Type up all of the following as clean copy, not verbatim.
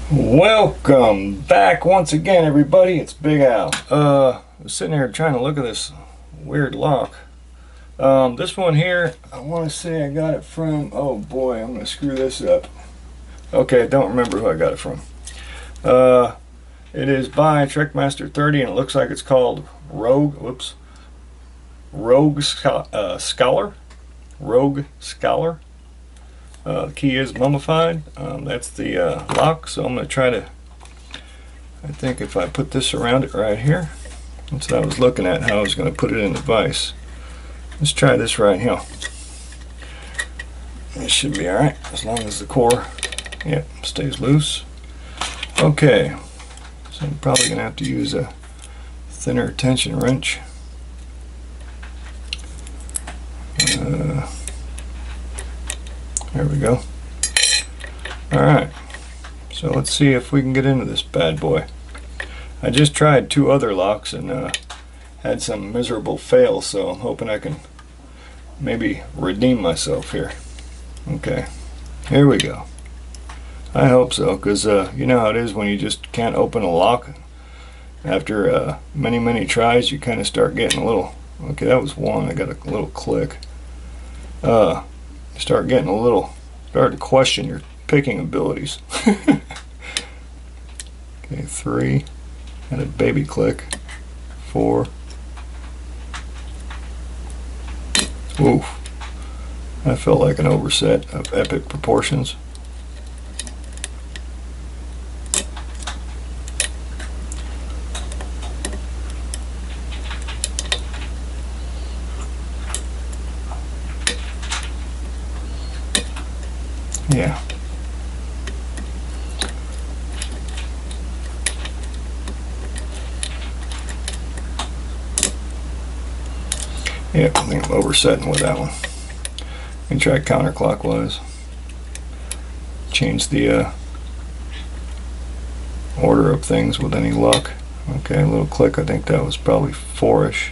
Welcome back once again, everybody. It's Big Al. I was sitting here trying to look at this weird lock. This one here, I want to say I got it from, oh boy, I'm going to screw this up. Okay, I don't remember who I got it from. It is by Trickmaster 30, and it looks like it's called Rogue Scholar. Rogue Scholar. The key is mummified. That's the lock, so I'm going to try to, I think if I put this around it right here, that's what I was looking at, how I was going to put it in the vise. Let's try this right here. It should be alright, as long as the core, stays loose. Okay, so I'm probably going to have to use a thinner tension wrench. There we go. Alright, so let's see if we can get into this bad boy. I just tried two other locks and had some miserable fails, so I'm hoping I can maybe redeem myself here. Okay, here we go. I hope so, because you know how it is when you just can't open a lock. After many tries, you kind of start getting a little, okay, that was one, I got a little click. Start to question your picking abilities. Okay, 3, and a baby click, 4. Oof, that felt like an overset of epic proportions. Yeah. Yeah, I think I'm oversetting with that one. We can try counterclockwise. Change the order of things with any luck. Okay, a little click. I think that was probably 4-ish.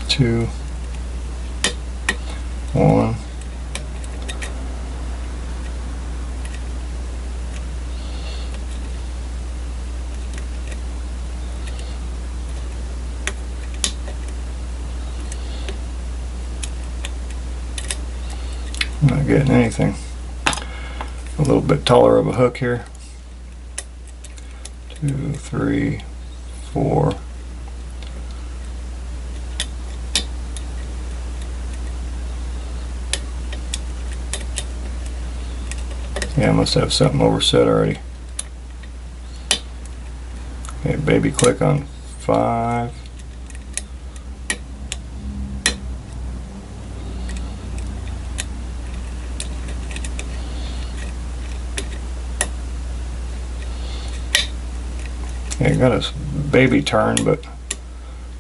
Two, 1. Not getting anything. A little bit taller of a hook here. 2, 3, 4. Yeah, I must have something overset already. Okay, baby click on 5. Yeah, got a baby turn, but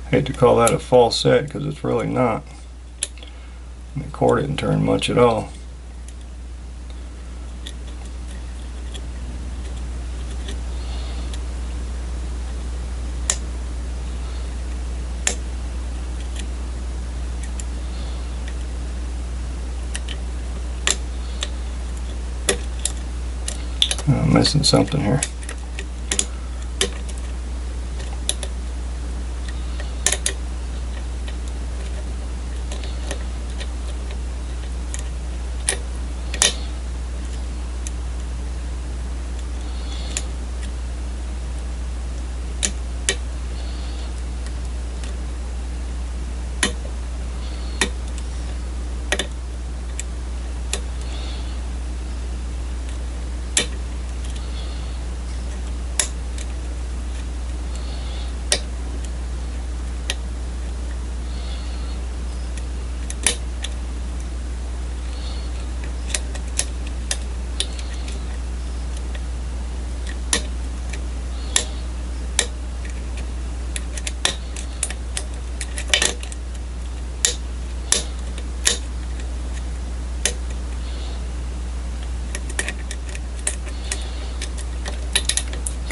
I hate to call that a false set because it's really not. The core didn't turn much at all. I'm missing something here.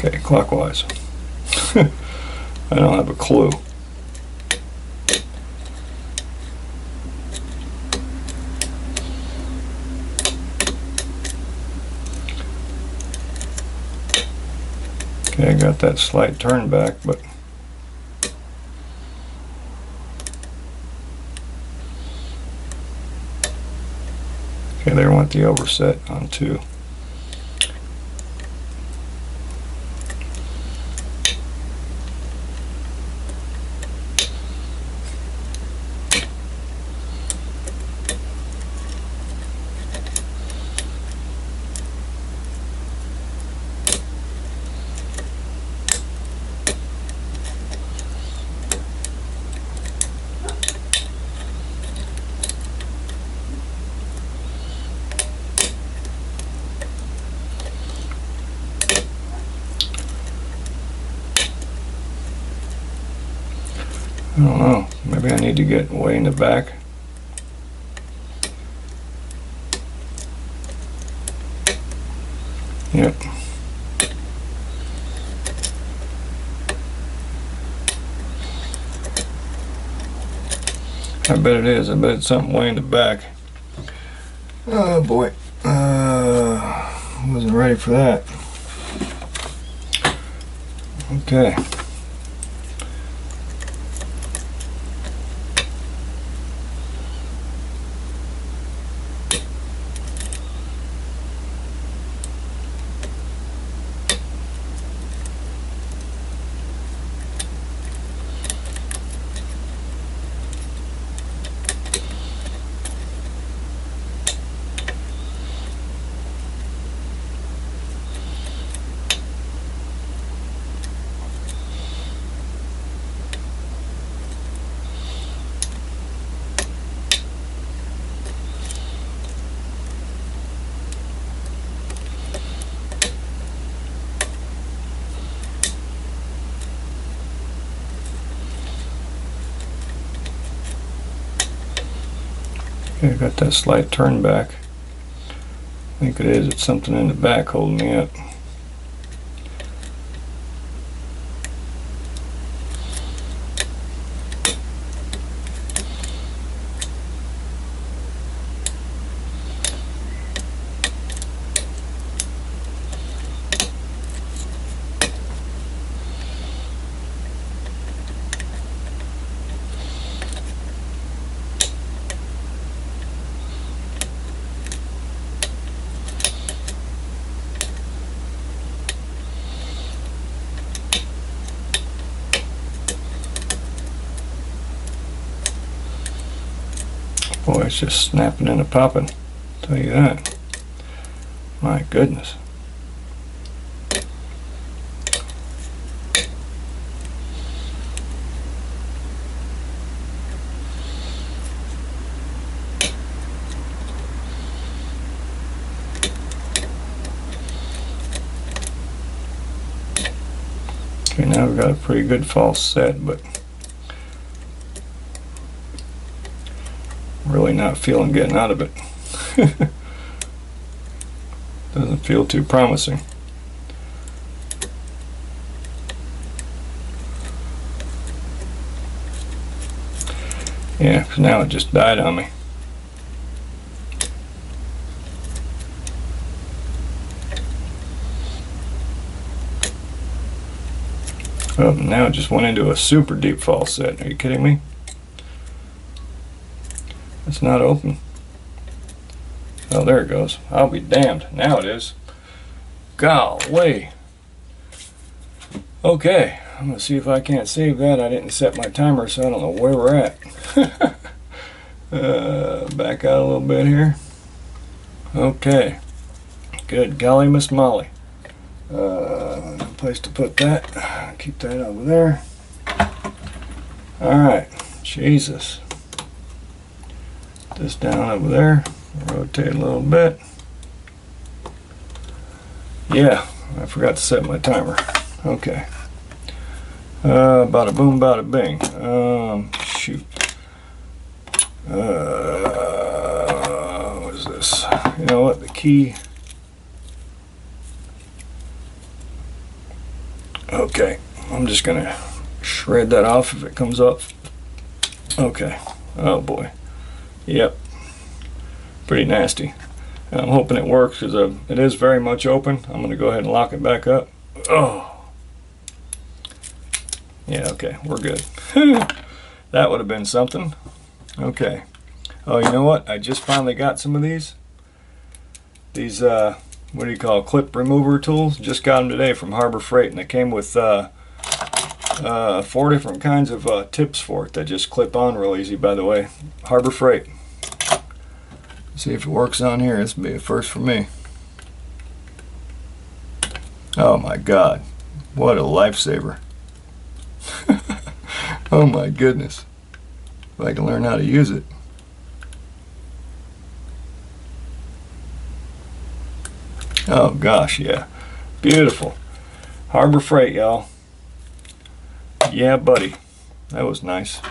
Okay, clockwise. I don't have a clue. Okay, I got that slight turn back, but okay, there went the overset on 2. I don't know, maybe I need to get way in the back. Yep. I bet it is. I bet it's something way in the back. Oh boy. Wasn't ready for that. Okay. Okay, I got that slight turn back. I think it is. It's something in the back holding me up. Boy, it's just snapping and popping. I'll tell you that. My goodness. Okay, now we've got a pretty good false set, but really not feeling getting out of it. Doesn't feel too promising. Yeah, 'cause now it just died on me. Oh, now it just went into a super deep false set. Are you kidding me? It's not open. Oh, there it goes. I'll be damned. Now it is. Golly. Okay, I'm gonna see if I can't save that. I didn't set my timer, so I don't know where we're at. Back out a little bit here. Okay. Good golly, Miss Molly. No place to put that. Keep that over there. Alright. Jesus. This down over there. Rotate a little bit. Yeah, I forgot to set my timer. Okay. Bada boom, bada bing. Shoot. What is this? You know what? The key. Okay. I'm just gonna shred that off if it comes up. Okay. Oh boy. Yep. Pretty nasty. And I'm hoping it works because it is very much open. I'm going to go ahead and lock it back up. Oh, Yeah, okay, we're good. That would have been something. Okay. Oh, you know what? I just finally got some of these. These, what do you call, clip remover tools. Just got them today from Harbor Freight, and they came with 4 different kinds of tips for it that just clip on real easy, by the way. Harbor Freight. See if it works on here. This will be a first for me. Oh my God. What a lifesaver. Oh my goodness. If I can learn how to use it. Oh gosh, yeah. Beautiful. Harbor Freight, y'all. Yeah, buddy. That was nice.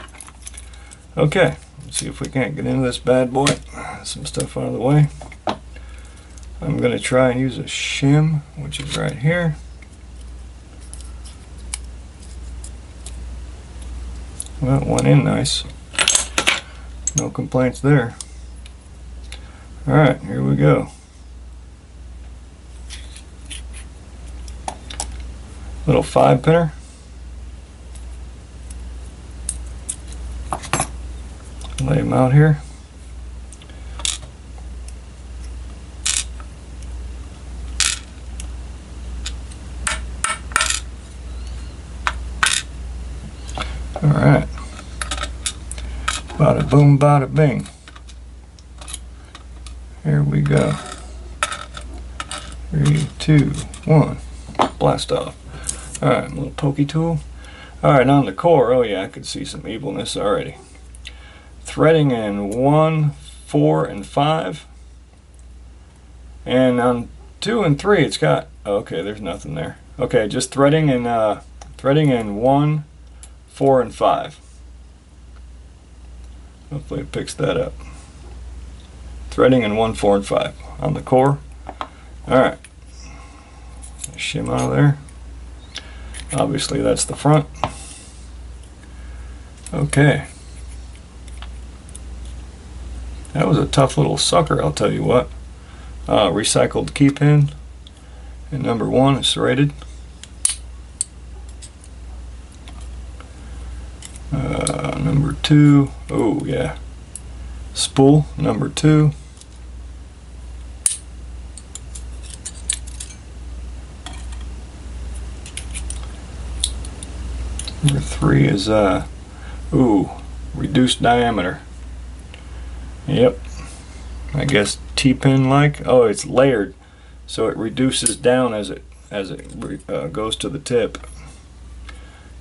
Okay, let's see if we can't get into this bad boy. Some stuff out of the way. I'm going to try and use a shim, which is right here. Well, it went in nice. No complaints there. Alright, here we go. Little 5-pinner. Lay them out here. Alright. Bada boom, bada bing. Here we go. 3, 2, 1. Blast off. Alright, little pokey tool. Alright, on the core, oh yeah, I could see some evilness already. Threading in 1, 4, and 5. And on 2 and 3 it's got, okay, there's nothing there. Okay, just threading in 1, 4, and 5. Hopefully it picks that up. Threading in 1, 4, and 5 on the core. Alright. Shim out of there. Obviously that's the front. Okay. That was a tough little sucker, I'll tell you what. Recycled key pin. And number 1 is serrated. Number 2, oh yeah, spool number 2. Number 3 is reduced diameter. Yep, I guess T-pin like. Oh, it's layered, so it reduces down as it goes to the tip.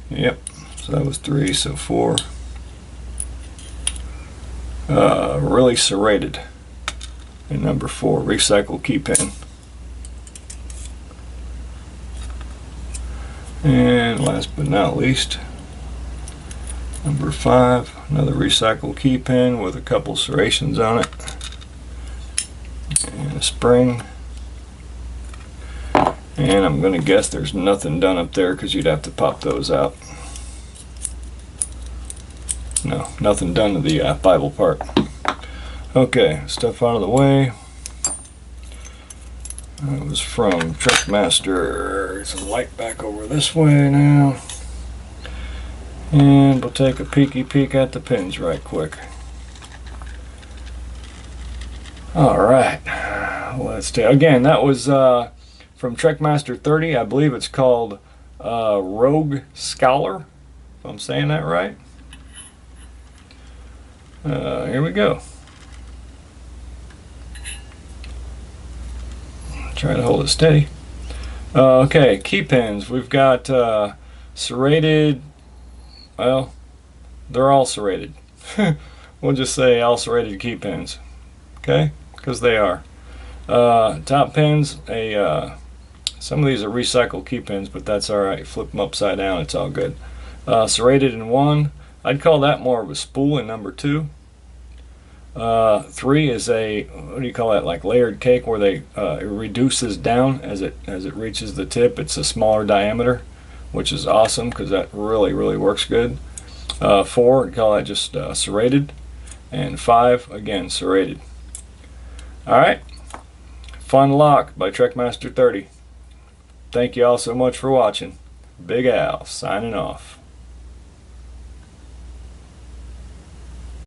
Yep. So that was 3, so 4. Really serrated. And number 4, recycled key pin. And last but not least, number 5, another recycled key pin with a couple serrations on it. And a spring. And I'm going to guess there's nothing done up there because you'd have to pop those out. No, nothing done to the Bible part. Okay, stuff out of the way. That was from Trickmaster. Some light back over this way now. And we'll take a peeky peek at the pins right quick. Alright, let's do, again, that was from Trickmaster 30. I believe it's called Rogue Scholar, if I'm saying that right. Here we go. Try to hold it steady. Okay, key pins. We've got serrated. Well, they're all serrated. We'll just say all serrated key pins. Okay, because they are. Top pins. Some of these are recycled key pins, but that's all right. Flip them upside down. It's all good. Serrated in 1. I'd call that more of a spool in number 2. 3 is a, what do you call that, like layered cake, where it reduces down as it reaches the tip. It's a smaller diameter, which is awesome because that really works good. 4, I'd call that just serrated, and 5 again serrated. Alright, Fun Lock by Trickmaster 30. Thank you all so much for watching. Big Al signing off.